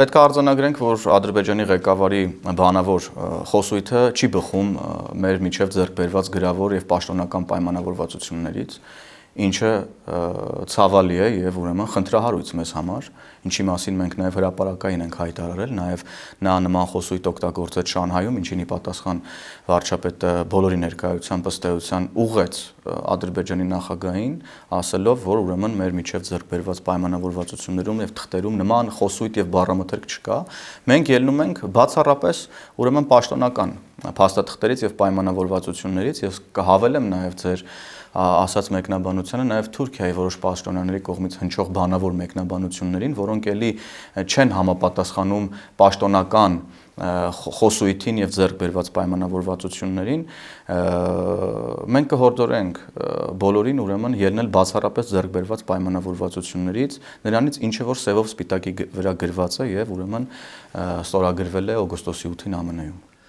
Պետք է արձանագրենք, որ Ադրբեջանի ղեկավարի բանավոր խոսույթը չի բխում մեր միջև ձեռք բերված գրավոր եւ պաշտոնական պայմանավորվածություններից, ինչը ցավալի է եւ ուրեմն խնդրահարույց մեզ համար, ինչի մասին մենք նաեւ հրապարակային ենք հայտարարել, նաեւ նա նման խոսույթ օգտագործեց Շանհայում, ինչին ի պատասխան վարչապետը բոլորի ներկայությամբ ըստ էության ուղղեց Ադրբեջանի նախագահին, ասելով, որ ուրեմն մեր միջև ձեռք բերված պայմանավորվածություններում եւ թղթերում նման խոսույթ եւ բառամթերք չկա, մենք ելնում ենք բացառապես ուրեմն պաշտոնական փաստաթղթերից եւ պայմանավորվածություններից, ես կհավելեմ նաեւ ձեր ասած մեկնաբանությանը նաև Թուրքիայի որոշ պաշտոնյաների կողմից հնչող բանավոր մեկնաբանություններին, որոնք էլի չեն համապատասխանում պաշտոնական խոսույթին եւ ձեռք բերված պայմանավորվածություններին, մենք կհորդորենք բոլորին ուրեմն ելնել բացառապես ձեռք բերված պայմանավորվածություններից, նրանից ինչը որ սևով սպիտակի վրա գրված է եւ ուրեմն ստորագրվել է օգոստոսի 8-ին ԱՄՆ-ում։